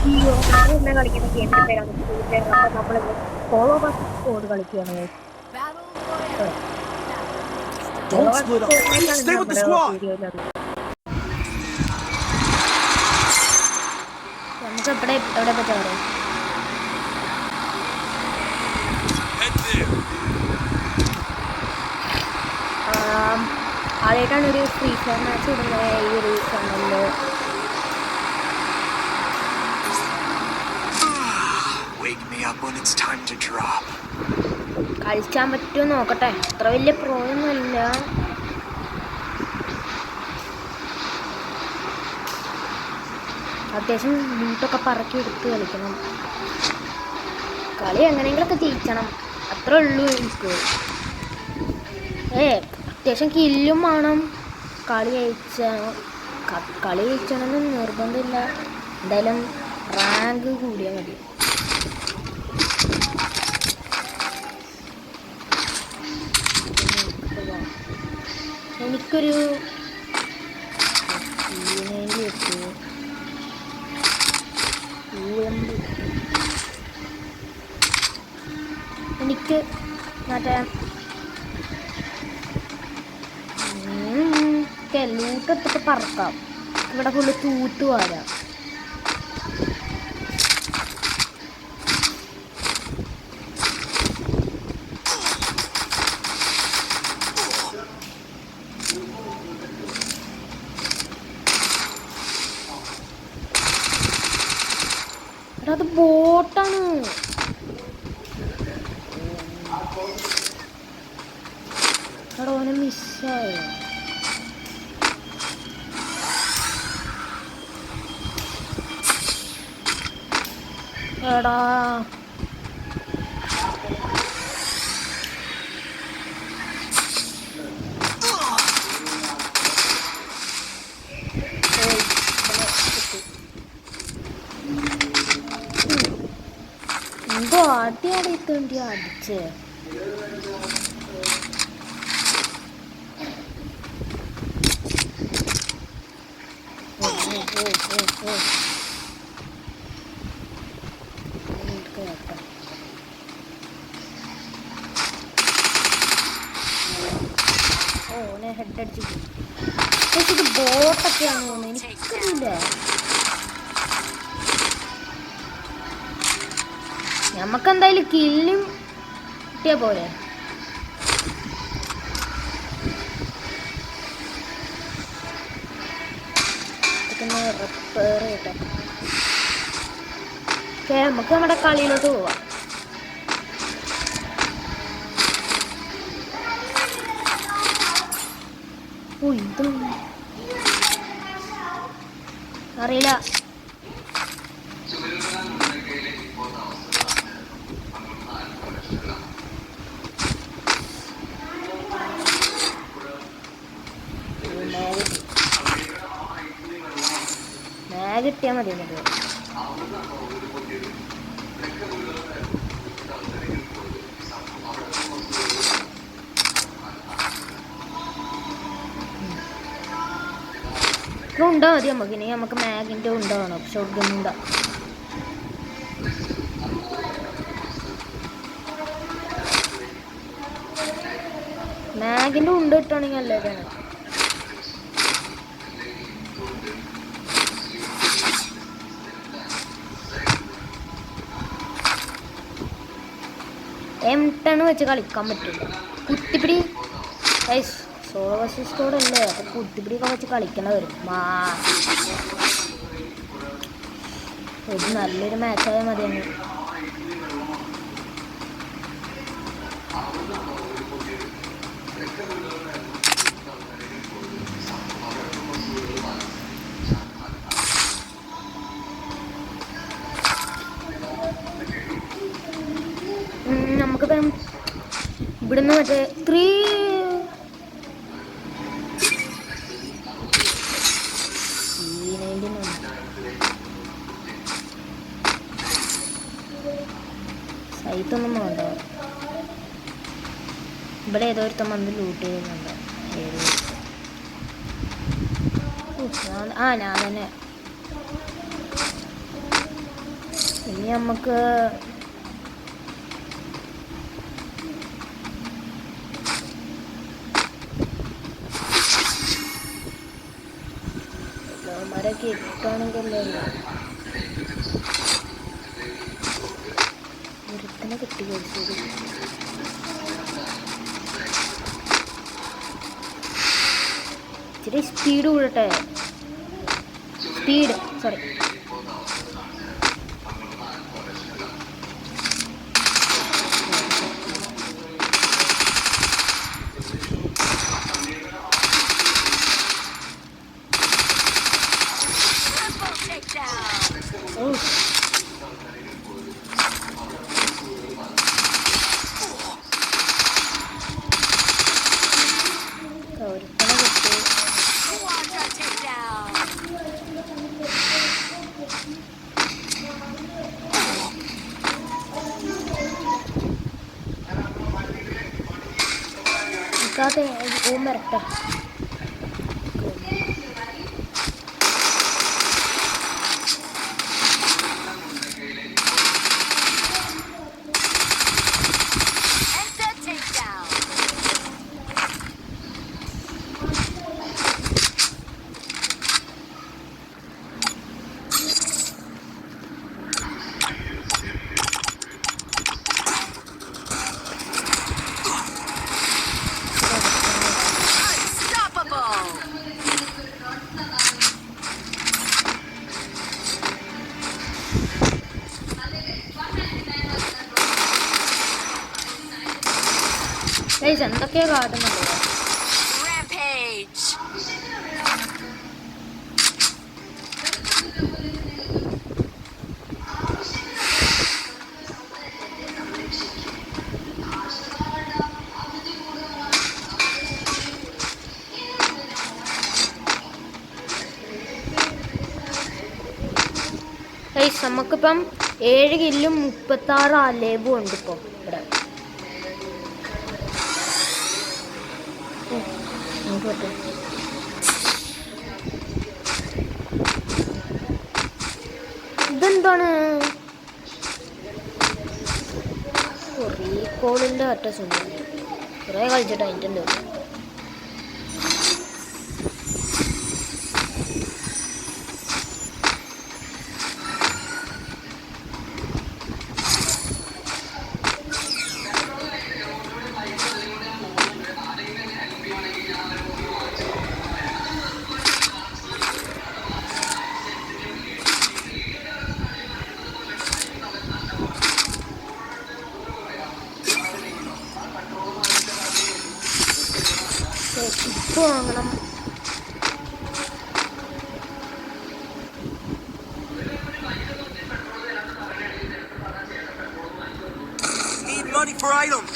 അയ്യോ ഞാൻ ഇന്ന് കളിക്കുന്ന ഗെയിമിന്റെ പേരാണ് അപ്പൊ നമ്മള് സോളോ ബസ് സ്കോഡ് കളിക്കുകയാണ് solo Don't bus split up. സ്കോഡിനേക്കാൾ Stay with the നമ്മുടെ squad. വീഡിയോയിൽ അത് നമുക്ക് എവിടെ പറ്റാറ് Head there. ആദ്യമായിട്ടാണ് ഒരു ഫ്രീ ഫയർ മാച്ച് ഇടുന്നത് ഈ ഒരു ചാനലില്. Wake me up when it's time to drop. കളിക്കാൻ പറ്റുമോ നോക്കട്ടെ. അത്ര വലിയ പ്രോയൊന്നുമല്ല. അത്യാവശ്യം ലൂട്ടൊക്കെ പറക്കി എടുത്ത് കളിക്കണം. കളി എങ്ങനെയെങ്കിലൊക്കെ ജയിക്കണം, അത്രേ ഉള്ളൂ എനിക്ക്. അത്യാവശ്യം കില്ലും വേണം. കളി ജയിച്ചണമെന്ന് നിർബന്ധമില്ല. എന്തായാലും റാങ്ക് കൂടിയാൽ മതി. എനിക്കൊരു എനിക്ക് മറ്റേ ലൂട്ടെടുത്തിട്ട് പറക്കാം. ഇവിടെ ഫുള്ള് തൂത്ത് വരാം. അത് ബോട്ടാണ്. അവിടെ ഓനെ മിസ്സായി. എടാ എന്തോ അടിയാടിത്തോണ്ടി അടിച്ച്. ഓനെ ഹെഡ് അടിച്ചു. ഇത് ബോട്ടൊക്കെയാണെന്ന് തോന്നുന്നു, എനിക്കറിയില്ല. നമുക്കെന്തായാലും കില്ലും കിട്ടിയാ പോരെ. റിപ്പയർ ചെയ്യട്ടെ. നമുക്ക് നമ്മുടെ കളിയിലോട്ട് പോവാം. ഓ ഇത് അറിയില്ല. കിട്ടിയാൽ മതി. ഉണ്ടാ മതി നമുക്കിനി. നമുക്ക് മാഗിൻ്റെ ഉണ്ടാവണം. ഷോട്ട് ഗൺ ഉണ്ടാ. മാഗിൻ്റെ ഉണ്ട് കിട്ടുകയാണെങ്കിൽ നല്ലതാണ്. M10 വെച്ച് കളിക്കാൻ പറ്റില്ല. കുത്തിപ്പിടി സോളോ വേഴ്സസ് സ്ക്വാഡ് അല്ലേ, അപ്പോൾ കുത്തിപ്പിടിയൊക്കെ വെച്ച് കളിക്കേണ്ട വരും. ഒരു നല്ലൊരു മാച്ചായാൽ മതിയാണ്. നമുക്കിപ്പം ഇവിടുന്ന് മറ്റേ 3 സൈറ്റൊന്നും വേണ്ട. ഇവിടെ ഏതോ ഒരുത്തം വന്ന് ലൂട്ട് ചെയ്യുന്നുണ്ട്. ഞാൻ തന്നെ നമുക്ക് മരൊക്കെ ഇട്ടാണെങ്കിലേ ഒരുത്തനെ കിട്ടി കഴിച്ചത്. ഇച്ചിരി സ്പീഡ് കൂടട്ടെ. Speed sorry. അതെ ഓം വരട്ടെ. എന്തൊക്കെയാ കാട്ടുന്നത്? നമുക്കിപ്പം 7 കില്ലും 36 അലേബും ഉണ്ട് ഇപ്പോൾ ഇവിടെ. ഇതെന്താണ് റീകോളിൻ്റെ ഒറ്റ സുന്ദരം കുറേ കളിച്ചിട്ട് അതിൻ്റെ എന്തോ വാങ്ങണം. Need money for items.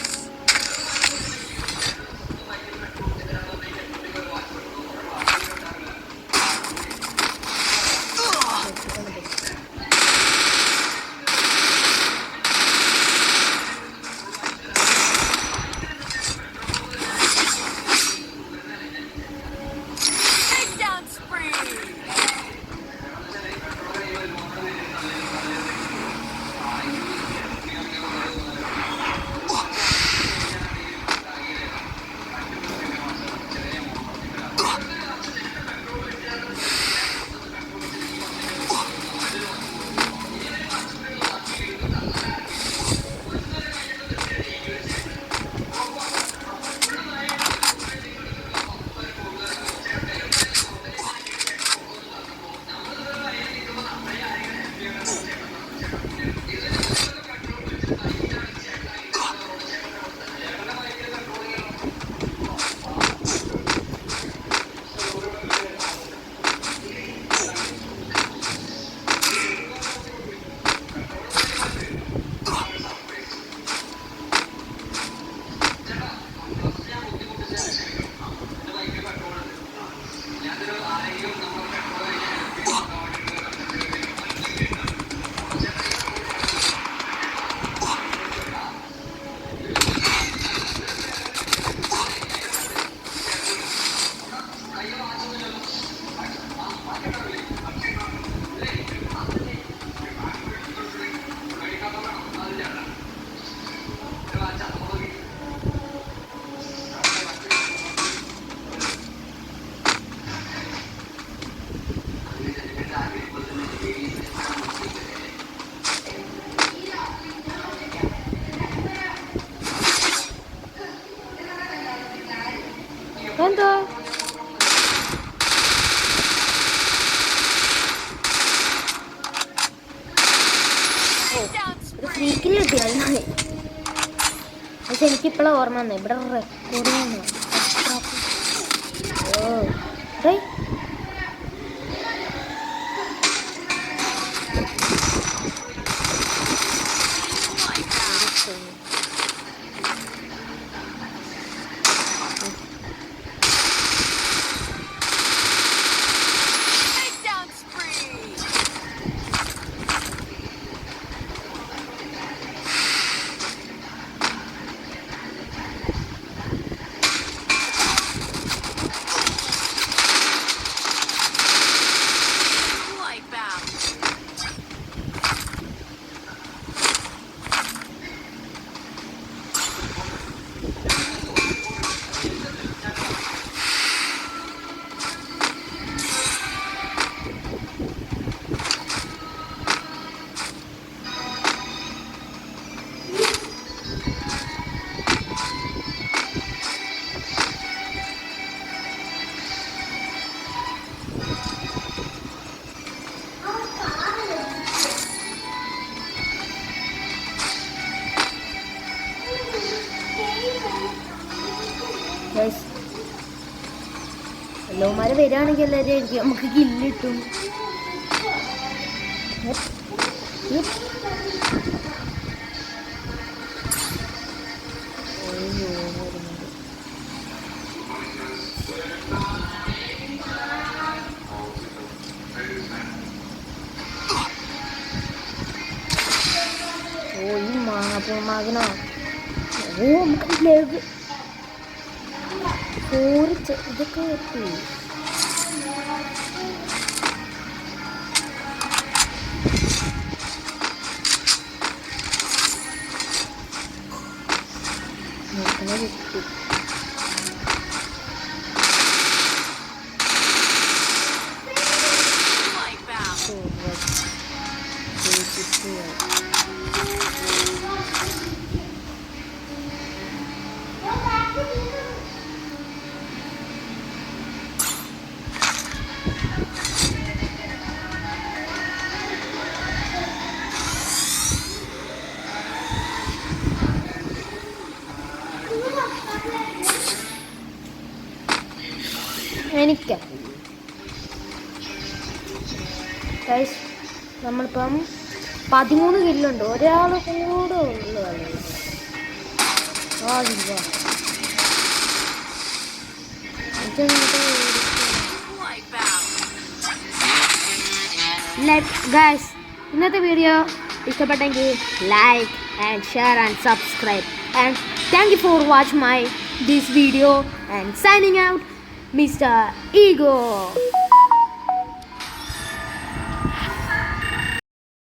ഒരു ഫ്രീ കില്ല് കിട്ടിയാൽ. പക്ഷെ എനിക്കിപ്പോഴാണ് ഓർമ്മ വന്നത് ഇവിടെ റെക്കോർഡ് ചെയ്യണം. ഓ ഡേ എല്ലാവന്മാര് വരികയാണെങ്കിൽ എല്ലാവരും ആയിരിക്കും നമുക്ക് കില്ലിട്ടും. ഓ ഈ മാങ്ങനോ ഓ നമുക്ക് ലെഗ് ഇതൊക്കെ എത്തി. കിട്ടി എനിക്ക് നമ്മളിപ്പം 13 കില്ലുണ്ട്. ഒരാൾ കൂടെ ഉള്ളു. ഗൈസ് ഇന്നത്തെ വീഡിയോ ഇഷ്ടപ്പെട്ടെങ്കിൽ like and share and subscribe and thank you for watch my this video and signing out Mr. Ego.